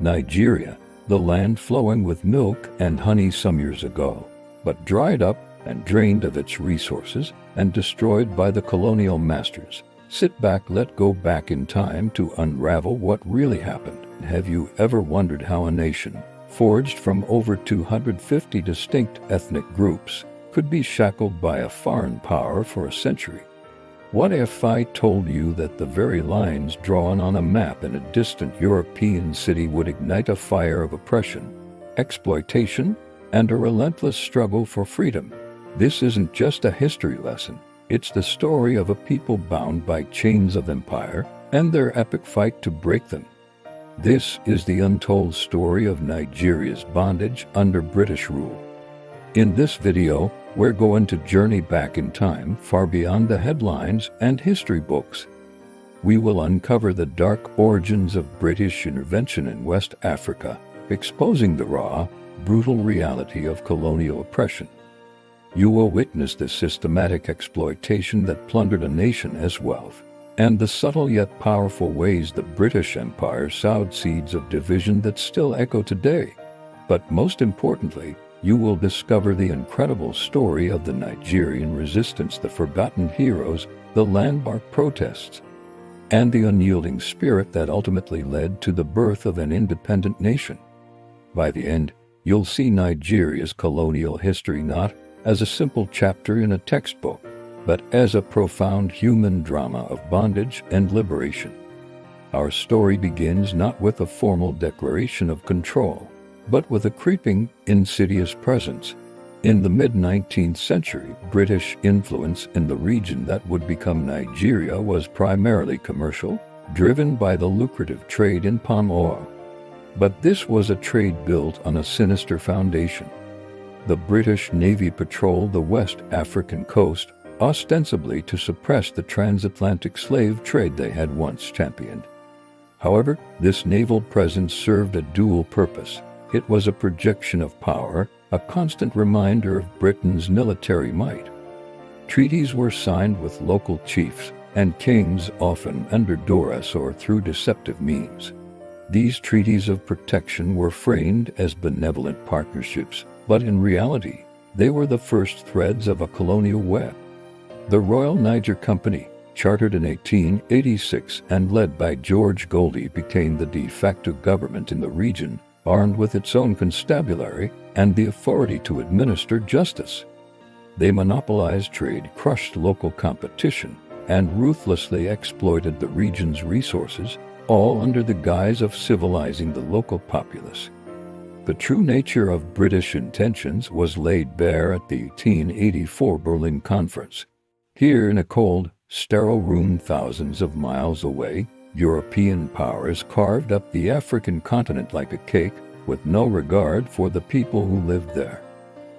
Nigeria, the land flowing with milk and honey some years ago, but dried up and drained of its resources and destroyed by the colonial masters. Sit back, let's go back in time to unravel what really happened. Have you ever wondered how a nation, forged from over 250 distinct ethnic groups, could be shackled by a foreign power for a century? What if I told you that the very lines drawn on a map in a distant European city would ignite a fire of oppression, exploitation, and a relentless struggle for freedom? This isn't just a history lesson. It's the story of a people bound by chains of empire and their epic fight to break them. This is the untold story of Nigeria's bondage under British rule. In this video, we're going to journey back in time far beyond the headlines and history books. We will uncover the dark origins of British intervention in West Africa, exposing the raw, brutal reality of colonial oppression. You will witness the systematic exploitation that plundered a nation as wealth, and the subtle yet powerful ways the British Empire sowed seeds of division that still echo today. But most importantly, you will discover the incredible story of the Nigerian resistance, the forgotten heroes, the landmark protests, and the unyielding spirit that ultimately led to the birth of an independent nation. By the end, you'll see Nigeria's colonial history not as a simple chapter in a textbook, but as a profound human drama of bondage and liberation. Our story begins not with a formal declaration of control, but with a creeping, insidious presence. In the mid-19th century, British influence in the region that would become Nigeria was primarily commercial, driven by the lucrative trade in palm oil. But this was a trade built on a sinister foundation. The British Navy patrolled the West African coast, ostensibly to suppress the transatlantic slave trade they had once championed. However, this naval presence served a dual purpose. It was a projection of power, a constant reminder of Britain's military might. Treaties were signed with local chiefs and kings, often under duress or through deceptive means. These treaties of protection were framed as benevolent partnerships, but in reality, they were the first threads of a colonial web. The Royal Niger Company, chartered in 1886 and led by George Goldie, became the de facto government in the region, armed with its own constabulary and the authority to administer justice. They monopolized trade, crushed local competition, and ruthlessly exploited the region's resources, all under the guise of civilizing the local populace. The true nature of British intentions was laid bare at the 1884 Berlin Conference. Here in a cold, sterile room thousands of miles away, European powers carved up the African continent like a cake, with no regard for the people who lived there.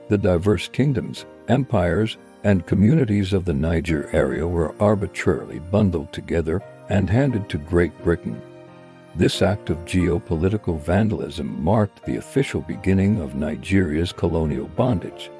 The diverse kingdoms, empires, and communities of the Niger area were arbitrarily bundled together and handed to Great Britain. This act of geopolitical vandalism marked the official beginning of Nigeria's colonial bondage.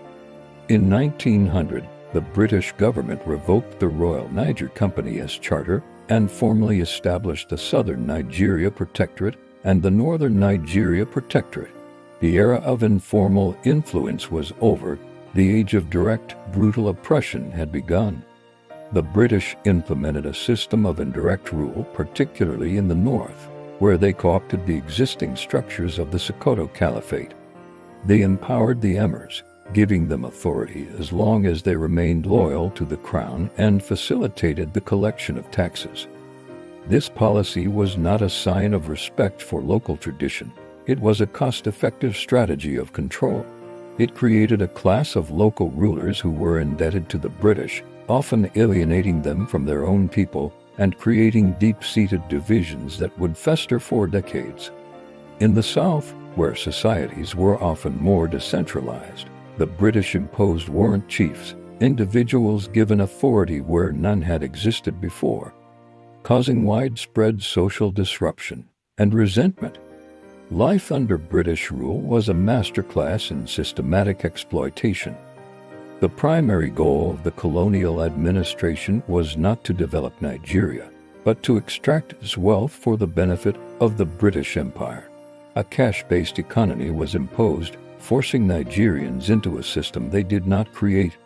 In 1900, the British government revoked the Royal Niger Company as charter and formally established the Southern Nigeria Protectorate and the Northern Nigeria Protectorate. The era of informal influence was over. The age of direct, brutal oppression had begun. The British implemented a system of indirect rule, particularly in the north, where they co-opted the existing structures of the Sokoto Caliphate. They empowered the emirs, giving them authority as long as they remained loyal to the crown, and facilitated the collection of taxes. This policy was not a sign of respect for local tradition. It was a cost-effective strategy of control. It created a class of local rulers who were indebted to the British, often alienating them from their own people and creating deep-seated divisions that would fester for decades. In the South, where societies were often more decentralized, the British imposed warrant chiefs, individuals given authority where none had existed before, causing widespread social disruption and resentment. Life under British rule was a masterclass in systematic exploitation. The primary goal of the colonial administration was not to develop Nigeria, but to extract its wealth for the benefit of the British Empire. A cash-based economy was imposed, forcing Nigerians into a system they did not create.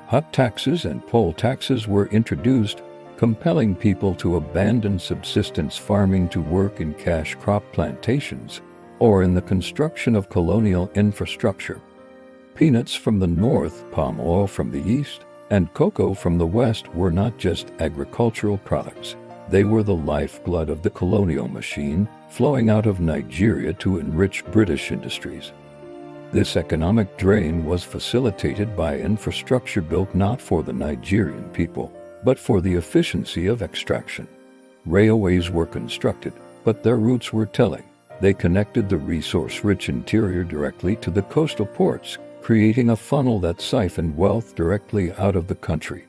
Hut taxes and poll taxes were introduced, compelling people to abandon subsistence farming to work in cash crop plantations or in the construction of colonial infrastructure. Peanuts from the north, palm oil from the east, and cocoa from the west were not just agricultural products. They were the lifeblood of the colonial machine, flowing out of Nigeria to enrich British industries. This economic drain was facilitated by infrastructure built not for the Nigerian people, but for the efficiency of extraction. Railways were constructed, but their routes were telling. They connected the resource-rich interior directly to the coastal ports, creating a funnel that siphoned wealth directly out of the country.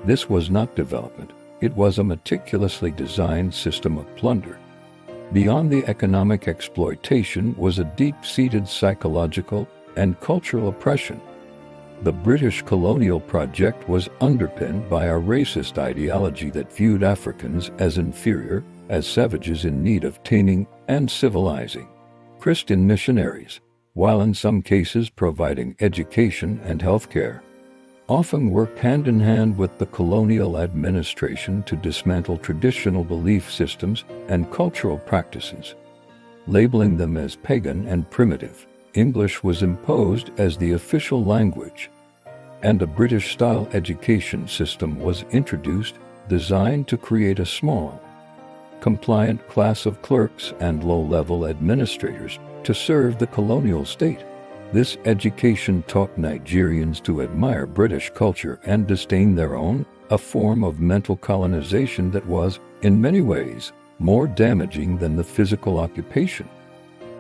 This was not development. It was a meticulously designed system of plunder. Beyond the economic exploitation was a deep-seated psychological and cultural oppression. The British colonial project was underpinned by a racist ideology that viewed Africans as inferior, as savages in need of taming and civilizing. Christian missionaries, while in some cases providing education and health care, often worked hand in hand with the colonial administration to dismantle traditional belief systems and cultural practices. Labeling them as pagan and primitive, English was imposed as the official language, and a British-style education system was introduced designed to create a small, compliant class of clerks and low-level administrators to serve the colonial state. This education taught Nigerians to admire British culture and disdain their own, a form of mental colonization that was, in many ways, more damaging than the physical occupation.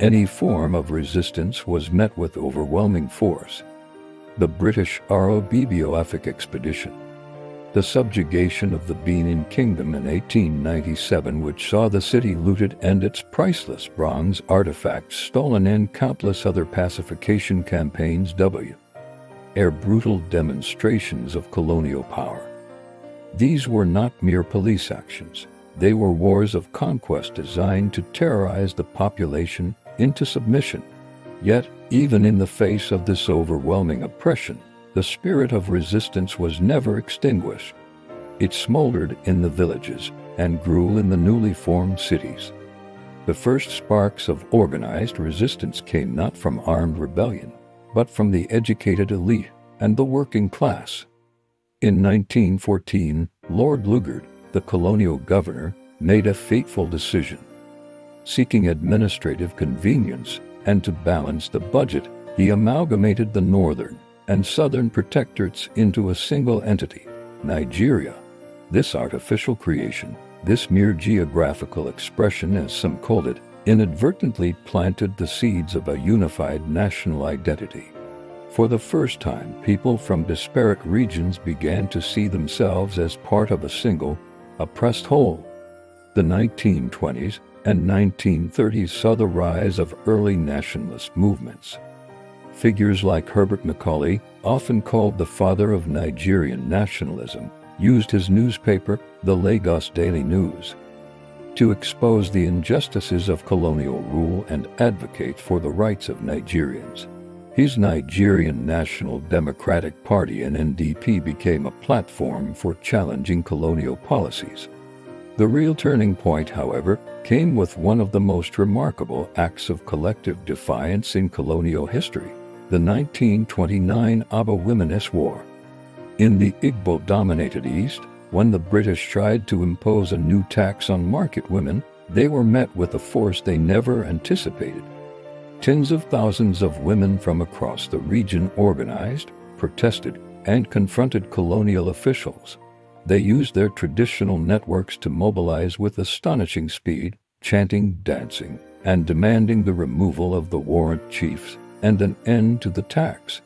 Any form of resistance was met with overwhelming force. The British Bibliographic expedition. The subjugation of the Benin Kingdom in 1897, which saw the city looted and its priceless bronze artifacts stolen, and countless other pacification campaigns were brutal demonstrations of colonial power. These were not mere police actions. They were wars of conquest designed to terrorize the population into submission. Yet, even in the face of this overwhelming oppression, the spirit of resistance was never extinguished. It smoldered in the villages and grew in the newly formed cities. The first sparks of organized resistance came not from armed rebellion, but from the educated elite and the working class. In 1914, Lord Lugard, the colonial governor, made a fateful decision. Seeking administrative convenience and to balance the budget, he amalgamated the northern and southern protectorates into a single entity, Nigeria. This artificial creation, this mere geographical expression as some called it, inadvertently planted the seeds of a unified national identity. For the first time, people from disparate regions began to see themselves as part of a single, oppressed whole. The 1920s and 1930s saw the rise of early nationalist movements. Figures like Herbert Macaulay, often called the father of Nigerian nationalism, used his newspaper, the Lagos Daily News, to expose the injustices of colonial rule and advocate for the rights of Nigerians. His Nigerian National Democratic Party (NDP) became a platform for challenging colonial policies. The real turning point, however, came with one of the most remarkable acts of collective defiance in colonial history, the 1929 Aba Women's War. In the Igbo-dominated East, when the British tried to impose a new tax on market women, they were met with a force they never anticipated. Tens of thousands of women from across the region organized, protested, and confronted colonial officials. They used their traditional networks to mobilize with astonishing speed, chanting, dancing, and demanding the removal of the warrant chiefs and an end to the tax.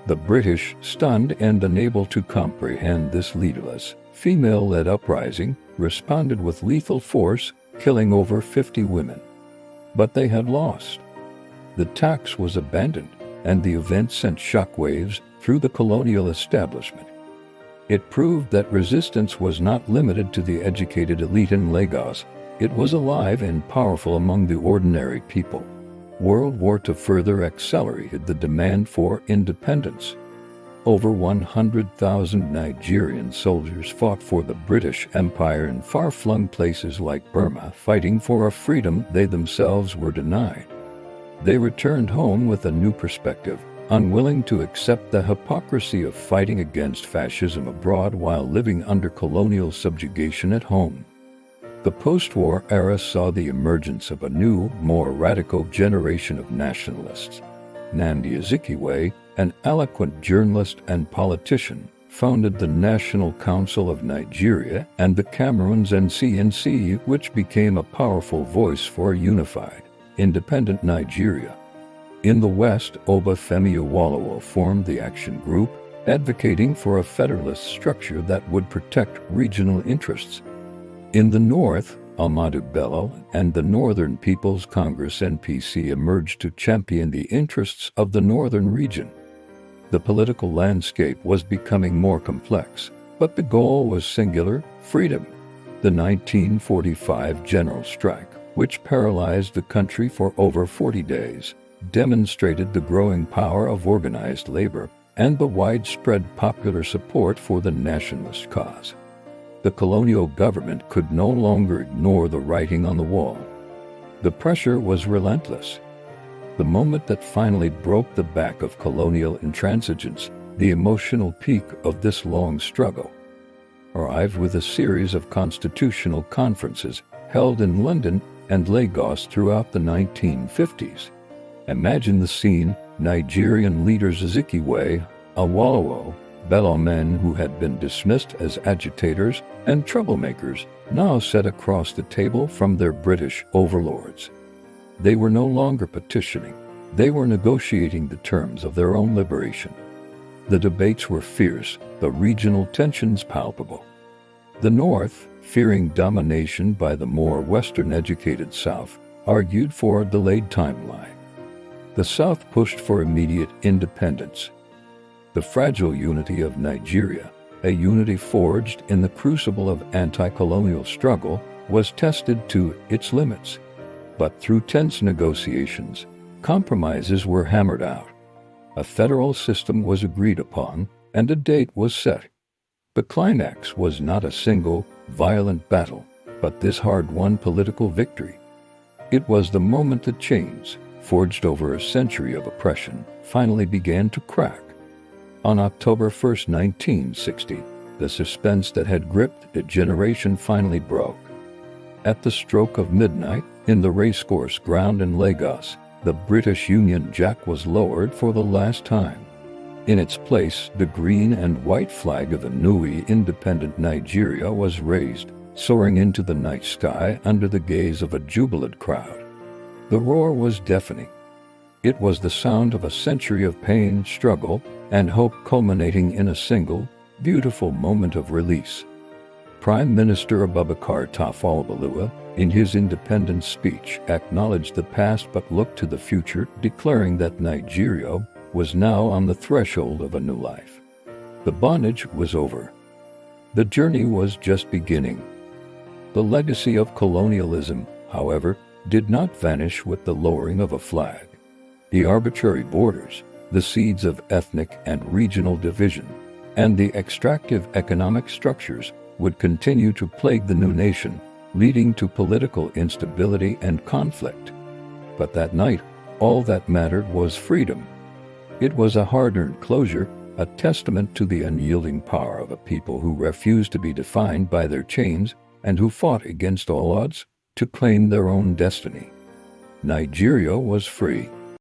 The British, stunned and unable to comprehend this leaderless, female-led uprising, responded with lethal force, killing over 50 women. But they had lost. The tax was abandoned, and the event sent shockwaves through the colonial establishment. It proved that resistance was not limited to the educated elite in Lagos. It was alive and powerful among the ordinary people. World War II further accelerated the demand for independence. Over 100,000 Nigerian soldiers fought for the British Empire in far-flung places like Burma, fighting for a freedom they themselves were denied. They returned home with a new perspective, unwilling to accept the hypocrisy of fighting against fascism abroad while living under colonial subjugation at home. The post-war era saw the emergence of a new, more radical generation of nationalists. Nnamdi Azikiwe, an eloquent journalist and politician, founded the National Council of Nigeria and the Cameroon's NCNC, which became a powerful voice for a unified, independent Nigeria. In the West, Obafemi Awolowo formed the Action Group, advocating for a federalist structure that would protect regional interests. In the North, Ahmadu Bello and the Northern People's Congress (NPC) emerged to champion the interests of the northern region. The political landscape was becoming more complex, but the goal was singular: freedom. The 1945 general strike, which paralyzed the country for over 40 days, demonstrated the growing power of organized labor and the widespread popular support for the nationalist cause. The colonial government could no longer ignore the writing on the wall. The pressure was relentless. The moment that finally broke the back of colonial intransigence, the emotional peak of this long struggle, arrived with a series of constitutional conferences held in London and Lagos throughout the 1950s. Imagine the scene: Nigerian leaders Azikiwe, Awolowo, Bello, men who had been dismissed as agitators and troublemakers, now sat across the table from their British overlords. They were no longer petitioning, they were negotiating the terms of their own liberation. The debates were fierce, the regional tensions palpable. The North, fearing domination by the more Western-educated South, argued for a delayed timeline. The South pushed for immediate independence. The fragile unity of Nigeria, a unity forged in the crucible of anti-colonial struggle, was tested to its limits. But through tense negotiations, compromises were hammered out. A federal system was agreed upon, and a date was set. The climax was not a single, violent battle, but this hard-won political victory. It was the moment that chains, forged over a century of oppression, finally began to crack. On October 1, 1960, the suspense that had gripped a generation finally broke. At the stroke of midnight, in the racecourse ground in Lagos, the British Union Jack was lowered for the last time. In its place, the green and white flag of a newly independent Nigeria was raised, soaring into the night sky under the gaze of a jubilant crowd. The roar was deafening. It was the sound of a century of pain, struggle, and hope culminating in a single, beautiful moment of release. Prime Minister Abubakar Tafawa Balewa, in his independence speech, acknowledged the past but looked to the future, declaring that Nigeria was now on the threshold of a new life. The bondage was over. The journey was just beginning. The legacy of colonialism, however, did not vanish with the lowering of a flag. The arbitrary borders, the seeds of ethnic and regional division, and the extractive economic structures would continue to plague the new nation, leading to political instability and conflict. But that night, all that mattered was freedom. It was a hard-earned closure, a testament to the unyielding power of a people who refused to be defined by their chains and who fought against all odds to claim their own destiny. Nigeria was free.